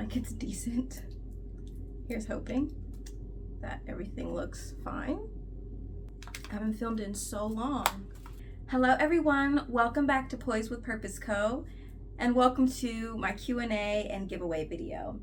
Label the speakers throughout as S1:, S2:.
S1: like it's decent. Here's hoping that everything looks fine. I haven't filmed in so long. Hello everyone, welcome back to Poised with Purpose Co. and welcome to my Q&A and giveaway video.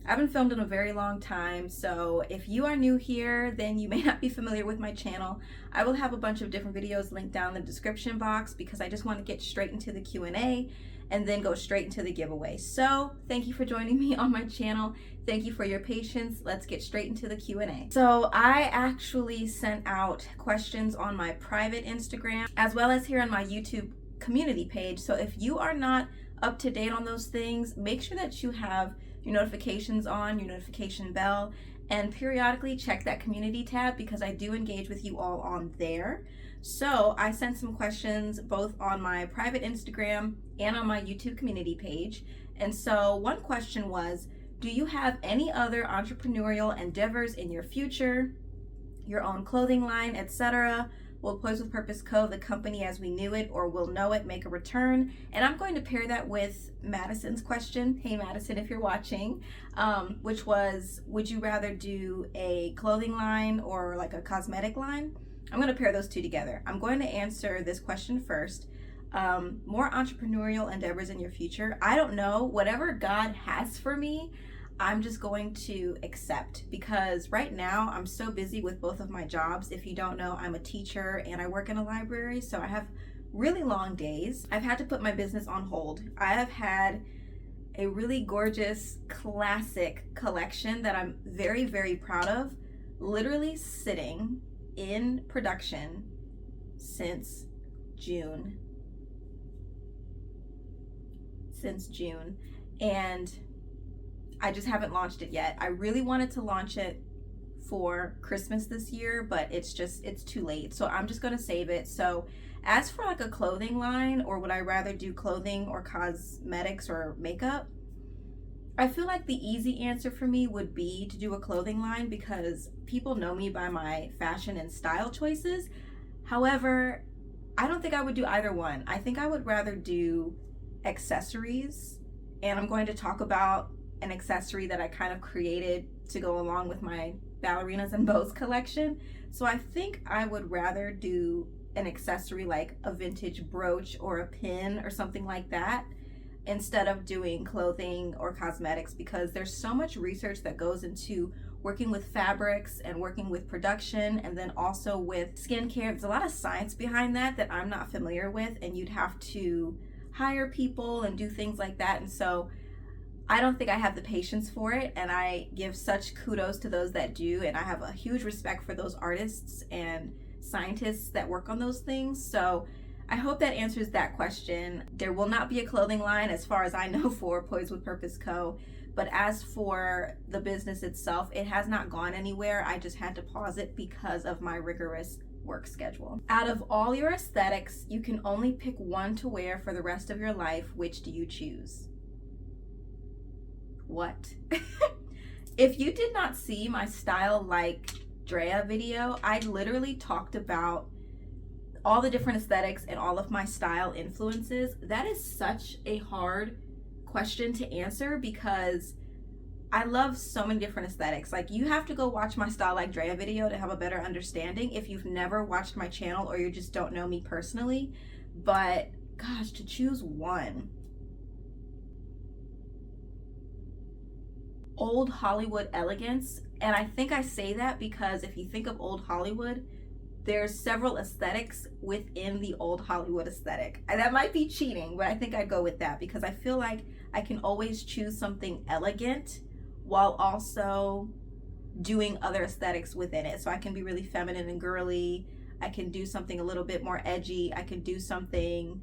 S1: I haven't filmed in a very long time, so if you are new here, then you may not be familiar with my channel. I will have a bunch of different videos linked down in the description box because I just want to get straight into the Q&A and then go straight into the giveaway. So thank you for joining me on my channel. Thank you for your patience. Let's get straight into the Q&A. So I actually sent out questions on my private Instagram as well as here on my YouTube community page. So if you are not up to date on those things, make sure that you have your notifications on, your notification bell, and periodically check that community tab because I do engage with you all on there. So I sent some questions both on my private Instagram and on my YouTube community page. And so one question was, do you have any other entrepreneurial endeavors in your future, your own clothing line, etc.? Will Poised with Purpose Co., the company as we knew it or will know it, make a return? And I'm going to pair that with Madison's question. Hey Madison, if you're watching, which was, would you rather do a clothing line or like a cosmetic line? I'm going to pair those two together. I'm going to answer this question first. More entrepreneurial endeavors in your future. I don't know. Whatever God has for me, I'm just going to accept because right now I'm so busy with both of my jobs. If you don't know, I'm a teacher and I work in a library, so I have really long days. I've had to put my business on hold. I have had a really gorgeous classic collection that I'm very, very proud of, literally sitting in production since June. And I just haven't launched it yet. I really wanted to launch it for Christmas this year, but it's too late. So I'm just gonna save it. So as for like a clothing line, or would I rather do clothing or cosmetics or makeup? I feel like the easy answer for me would be to do a clothing line because people know me by my fashion and style choices. However, I don't think I would do either one. I think I would rather do accessories, and I'm going to talk about an accessory that I kind of created to go along with my ballerinas and bows collection. So I think I would rather do an accessory like a vintage brooch or a pin or something like that instead of doing clothing or cosmetics because there's so much research that goes into working with fabrics and working with production and then also with skincare. There's a lot of science behind that that I'm not familiar with, and you'd have to hire people and do things like that. And so I don't think I have the patience for it, and I give such kudos to those that do, and I have a huge respect for those artists and scientists that work on those things. So I hope that answers that question. There will not be a clothing line as far as I know for Poised with Purpose Co. But as for the business itself, it has not gone anywhere. I just had to pause it because of my rigorous work schedule. Out of all your aesthetics, you can only pick one to wear for the rest of your life. Which do you choose? What? If you did not see my Style Like Drea video, I literally talked about all the different aesthetics and all of my style influences. That is such a hard question to answer because I love so many different aesthetics. Like, you have to go watch my Style Like Drea video to have a better understanding if you've never watched my channel or you just don't know me personally. But gosh, to choose one. Old Hollywood elegance, and I think I say that because if you think of old Hollywood, there's several aesthetics within the old Hollywood aesthetic. And that might be cheating, but I think I'd go with that because I feel like I can always choose something elegant while also doing other aesthetics within it. So I can be really feminine and girly. I can do something a little bit more edgy. I can do something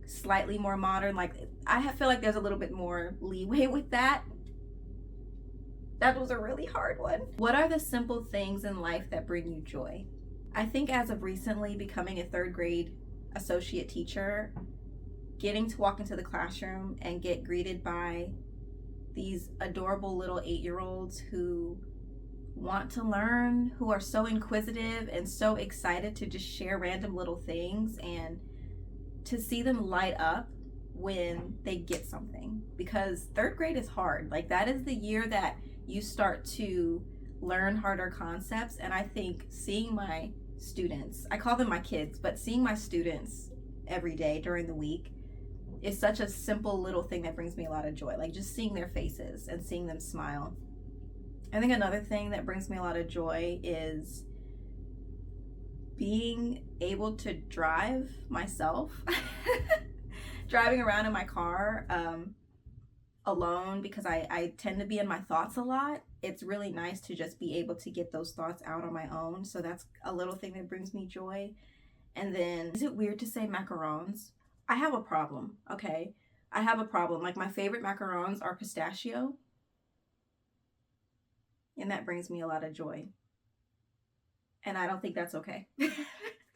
S1: slightly more modern. Like, I feel like there's a little bit more leeway with that. That was a really hard one. What are the simple things in life that bring you joy? I think as of recently becoming a third grade associate teacher, getting to walk into the classroom and get greeted by these adorable little 8-year-olds who want to learn, who are so inquisitive and so excited to just share random little things, and to see them light up when they get something, because third grade is hard. Like, that is the year that you start to learn harder concepts. And I think seeing my students, I call them my kids, but seeing my students every day during the week is such a simple little thing that brings me a lot of joy. Like, just seeing their faces and seeing them smile. I think another thing that brings me a lot of joy is being able to drive myself, driving around in my car alone, because I tend to be in my thoughts a lot. It's really nice to just be able to get those thoughts out on my own. So that's a little thing that brings me joy. And then, is it weird to say macarons? I have a problem, okay? I have a problem. Like, my favorite macarons are pistachio. And that brings me a lot of joy. And I don't think that's okay.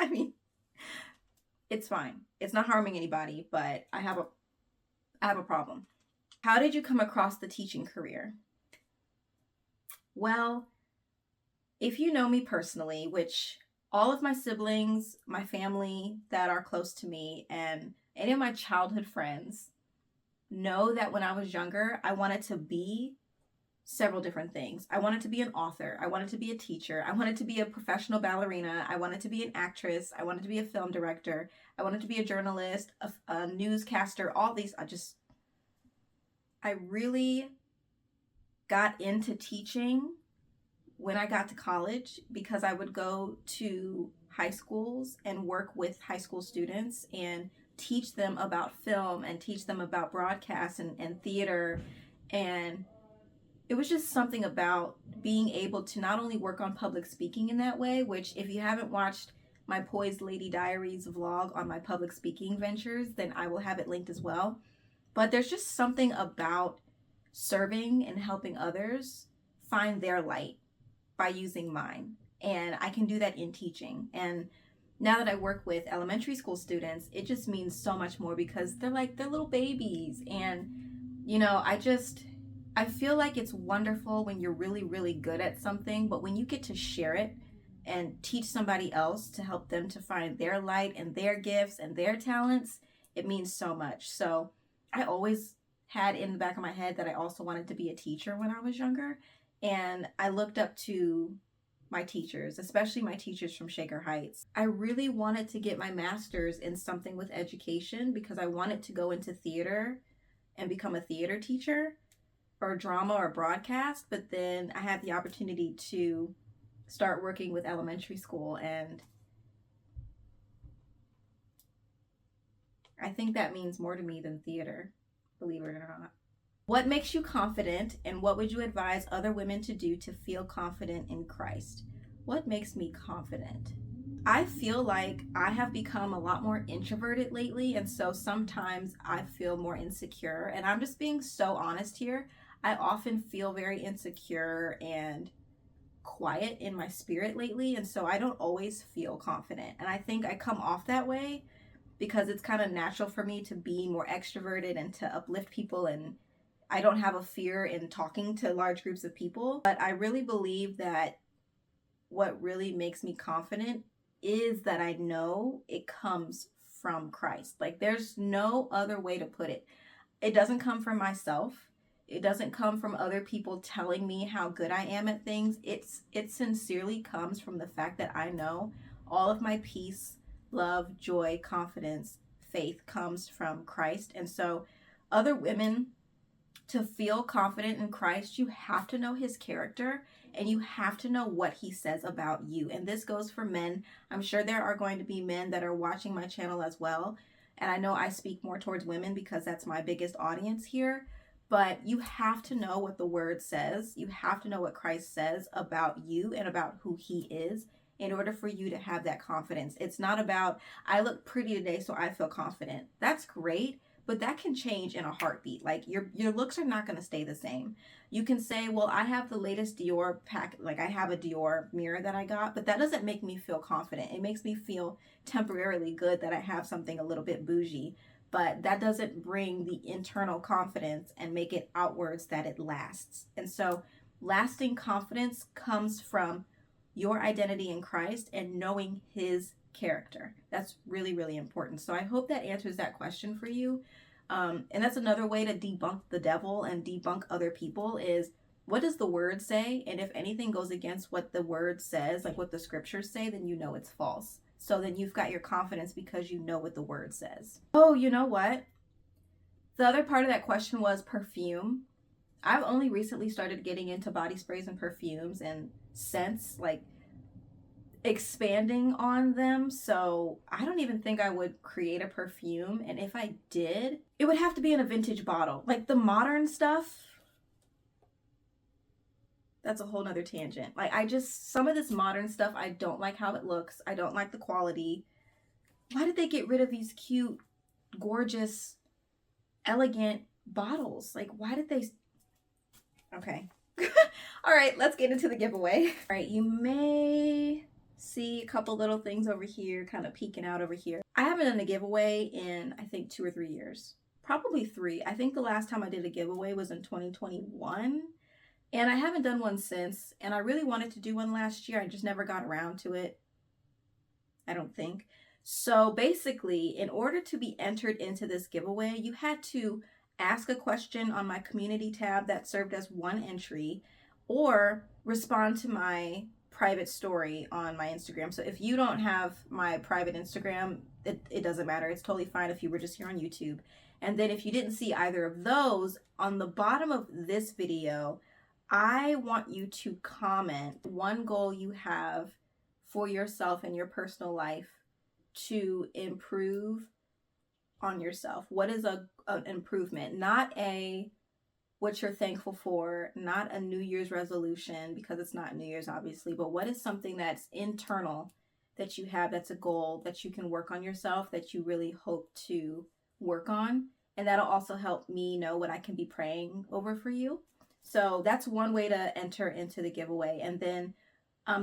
S1: I mean, it's fine. It's not harming anybody, but I have a problem. How did you come across the teaching career? Well, if you know me personally, which all of my siblings, my family that are close to me, and any of my childhood friends know that when I was younger, I wanted to be several different things. I wanted to be an author. I wanted to be a teacher. I wanted to be a professional ballerina. I wanted to be an actress. I wanted to be a film director. I wanted to be a journalist, a newscaster, all these. I really got into teaching when I got to college, because I would go to high schools and work with high school students and teach them about film and teach them about broadcast and theater. And it was just something about being able to not only work on public speaking in that way, which, if you haven't watched my Poised Lady Diaries vlog on my public speaking ventures, then I will have it linked as well. But there's just something about serving and helping others find their light by using mine. And I can do that in teaching. And now that I work with elementary school students, it just means so much more, because they're little babies. And, you know, I feel like it's wonderful when you're really, really good at something, but when you get to share it and teach somebody else to help them to find their light and their gifts and their talents, it means so much. So I always had in the back of my head that I also wanted to be a teacher when I was younger. And I looked up to my teachers, especially my teachers from Shaker Heights. I really wanted to get my master's in something with education, because I wanted to go into theater and become a theater teacher, or drama or broadcast. But then I had the opportunity to start working with elementary school, and I think that means more to me than theater, believe it or not. What makes you confident, and what would you advise other women to do to feel confident in Christ? What makes me confident? I feel like I have become a lot more introverted lately, and so sometimes I feel more insecure. And I'm just being so honest here. I often feel very insecure and quiet in my spirit lately, and so I don't always feel confident. And I think I come off that way because it's kind of natural for me to be more extroverted and to uplift people, and I don't have a fear in talking to large groups of people. But I really believe that what really makes me confident is that I know it comes from Christ. Like, there's no other way to put it. It doesn't come from myself. It doesn't come from other people telling me how good I am at things. It sincerely comes from the fact that I know all of my peace, love, joy, confidence, faith comes from Christ. And so other women, to feel confident in Christ, you have to know his character, and you have to know what he says about you. And this goes for men. I'm sure there are going to be men that are watching my channel as well. And I know I speak more towards women because that's my biggest audience here. But you have to know what the word says. You have to know what Christ says about you and about who he is in order for you to have that confidence. It's not about, I look pretty today, so I feel confident. That's great, but that can change in a heartbeat. Like, your looks are not going to stay the same. You can say, well, I have the latest Dior pack, like I have a Dior mirror that I got, but that doesn't make me feel confident. It makes me feel temporarily good that I have something a little bit bougie, but that doesn't bring the internal confidence and make it outwards that it lasts. And so lasting confidence comes from your identity in Christ and knowing his character. That's really, really important. So I hope that answers that question for you. And that's another way to debunk the devil and debunk other people is, what does the word say? And if anything goes against what the word says, like what the scriptures say, then you know it's false. So then you've got your confidence because you know what the word says. Oh, you know what? The other part of that question was perfume. I've only recently started getting into body sprays and perfumes and scents, like expanding on them. So I don't even think I would create a perfume. And if I did, it would have to be in a vintage bottle. Like the modern stuff, that's a whole nother tangent. Like some of this modern stuff, I don't like how it looks. I don't like the quality. Why did they get rid of these cute, gorgeous, elegant bottles? Like, why did they? Okay. All right, let's get into the giveaway. All right, you may see a couple little things over here kind of peeking out over here. I haven't done a giveaway in, I think, 2 or 3 years. Probably 3. I think the last time I did a giveaway was in 2021. And I haven't done one since. And I really wanted to do one last year. I just never got around to it. I don't think. So basically, in order to be entered into this giveaway, you had to ask a question on my community tab that served as one entry, or respond to my private story on my Instagram. So if you don't have my private Instagram, it doesn't matter. It's totally fine if you were just here on YouTube. And then if you didn't see either of those, on the bottom of this video, I want you to comment one goal you have for yourself and your personal life to improve on yourself. What is an improvement? Not what you're thankful for, not a New Year's resolution, because it's not New Year's obviously, but what is something that's internal that you have, that's a goal that you can work on yourself, that you really hope to work on. And that'll also help me know what I can be praying over for you. So that's one way to enter into the giveaway. And then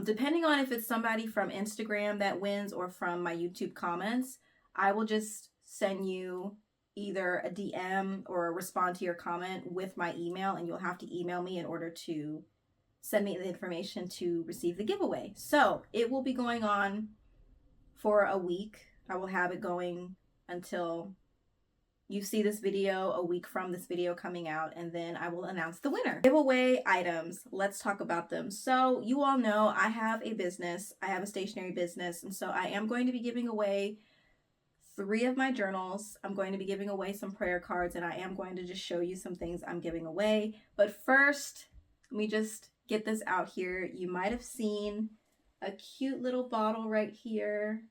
S1: depending on if it's somebody from Instagram that wins or from my YouTube comments, I will just send you either a DM or respond to your comment with my email, and you'll have to email me in order to send me the information to receive the giveaway. So it will be going on for a week. I will have it going until you see this video a week from this video coming out, and then I will announce the winner. Giveaway items, let's talk about them. So you all know I have a business. I have a stationery business, and so I am going to be giving away 3 of my journals. I'm going to be giving away some prayer cards, and I am going to just show you some things I'm giving away. But first, let me just get this out here. You might have seen a cute little bottle right here.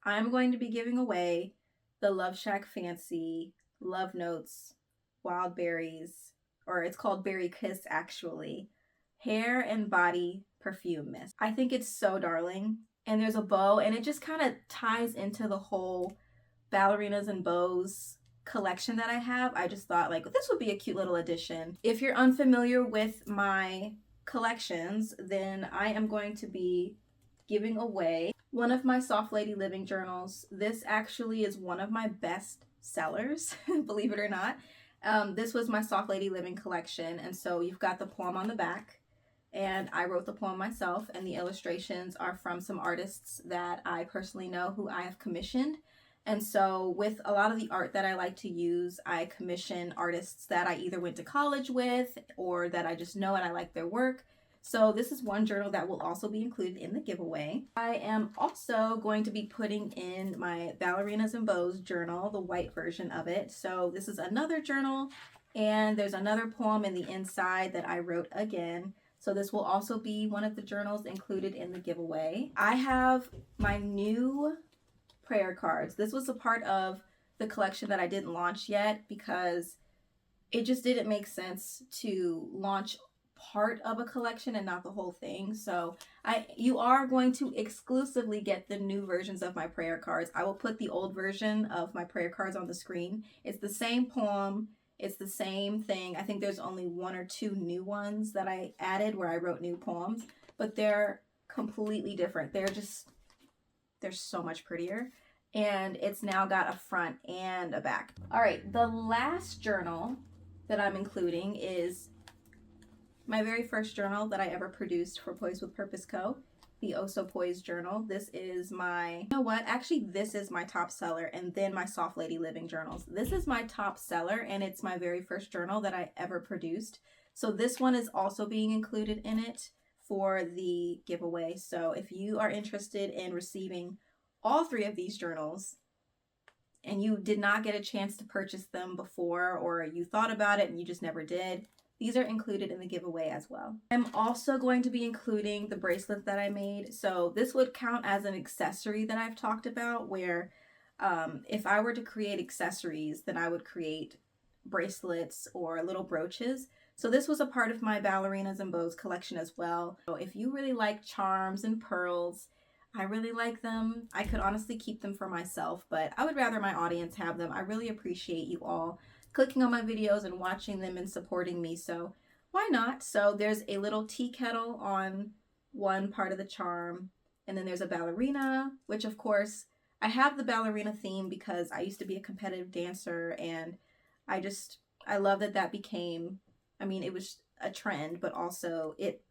S1: I'm going to be giving away the loveshackfancy Love Notes Wild Berries, or it's called Berry Kiss actually, hair and body perfume mist. I think it's so darling. And there's a bow, and it just kind of ties into the whole ballerinas and bows collection that I have. I just thought like this would be a cute little addition. If you're unfamiliar with my collections, then I am going to be giving away one of my Soft Lady Living journals. This actually is one of my best sellers, believe it or not. This was my Soft Lady Living collection, and so you've got the poem on the back. And I wrote the poem myself, and the illustrations are from some artists that I personally know who I have commissioned. And so with a lot of the art that I like to use, I commission artists that I either went to college with or that I just know and I like their work. So this is one journal that will also be included in the giveaway. I am also going to be putting in my Ballerinas and Bows journal, the white version of it. So this is another journal, and there's another poem in the inside that I wrote again. So this will also be one of the journals included in the giveaway. I have my new prayer cards. This was a part of the collection that I didn't launch yet because it just didn't make sense to launch part of a collection and not the whole thing. So you are going to exclusively get the new versions of my prayer cards. I will put the old version of my prayer cards on the screen. It's the same poem. It's the same thing. I think there's only 1 or 2 new ones that I added where I wrote new poems, but they're completely different. They're so much prettier. And it's now got a front and a back. All right, the last journal that I'm including is my very first journal that I ever produced for Poised with PwP Co. the Oh So Poised journal. This is my, you know what? Actually, this is my top seller, and then my Soft Lady Living journals. This is my top seller, and it's my very first journal that I ever produced. So this one is also being included in it for the giveaway. So if you are interested in receiving all 3 of these journals and you did not get a chance to purchase them before, or you thought about it and you just never did, these are included in the giveaway as well. I'm also going to be including the bracelet that I made. So this would count as an accessory that I've talked about, where if I were to create accessories, then I would create bracelets or little brooches. So this was a part of my ballerinas and bows collection as well. So if you really like charms and pearls, I really like them. I could honestly keep them for myself, but I would rather my audience have them. I really appreciate you all clicking on my videos and watching them and supporting me, so why not? So there's a little tea kettle on one part of the charm, and then there's a ballerina, which of course I have the ballerina theme because I used to be a competitive dancer, and I love that became, I mean, it was a trend, but also it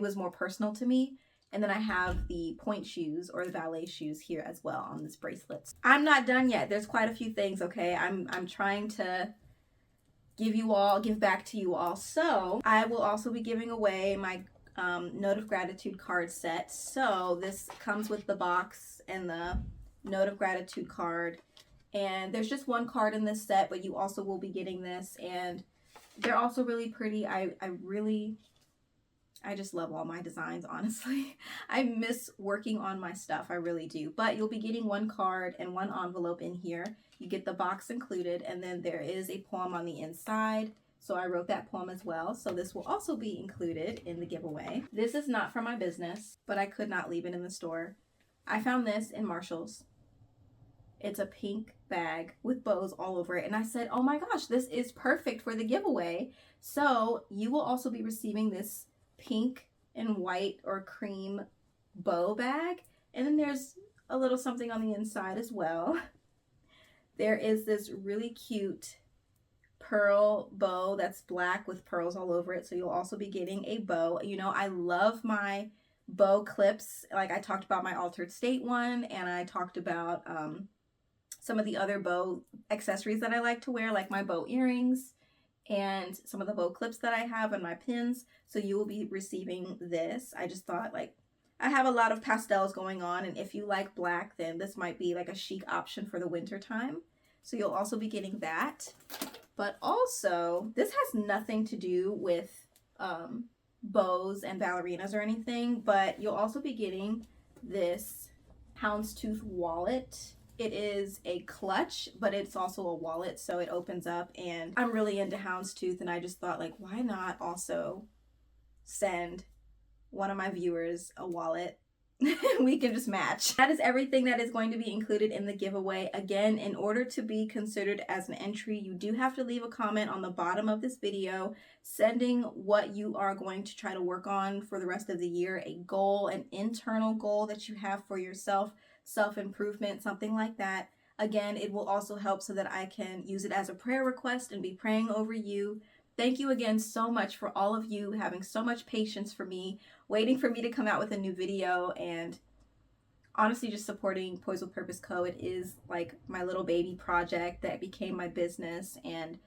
S1: was more personal to me. And then I have the point shoes, or the ballet shoes, here as well on this bracelet. I'm not done yet. There's quite a few things, okay? I'm trying to give back to you all. So I will also be giving away my Note of Gratitude card set. So this comes with the box and the Note of Gratitude card. And there's just one card in this set, but you also will be getting this. And they're also really pretty. I just love all my designs, honestly. I miss working on my stuff, I really do. But you'll be getting one card and one envelope in here. You get the box included, and then there is a poem on the inside. So I wrote that poem as well. So this will also be included in the giveaway. This is not for my business, but I could not leave it in the store. I found this in Marshall's. It's a pink bag with bows all over it. And I said, oh my gosh, this is perfect for the giveaway. So you will also be receiving this pink and white or cream bow bag, and then there's a little something on the inside as well. There is this really cute pearl bow that's black with pearls all over it, so you'll also be getting a bow. You know, I love my bow clips. Like, I talked about my Altered State one, and I talked about some of the other bow accessories that I like to wear, like my bow earrings and some of the bow clips that I have and my pins. So you will be receiving this. I just thought, like, I have a lot of pastels going on, and if you like black, then this might be like a chic option for the winter time. So you'll also be getting that. But also, this has nothing to do with bows and ballerinas or anything, but you'll also be getting this houndstooth wallet. It is a clutch, but it's also a wallet, so it opens up, and I'm really into houndstooth, and I just thought, like, why not also send one of my viewers a wallet? We can just match. That is everything that is going to be included in the giveaway. Again, in order to be considered as an entry, you do have to leave a comment on the bottom of this video, sending what you are going to try to work on for the rest of the year, a goal, an internal goal that you have for yourself, self-improvement, something like that. Again, it will also help so that I can use it as a prayer request and be praying over you. Thank you again so much for all of you having so much patience for me, waiting for me to come out with a new video, and honestly just supporting Poised with Purpose Co. It is like my little baby project that became my business, and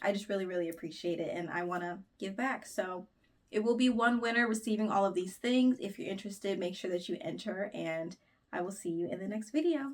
S1: I just really, really appreciate it, and I want to give back. So it will be one winner receiving all of these things. If you're interested, make sure that you enter, and I will see you in the next video.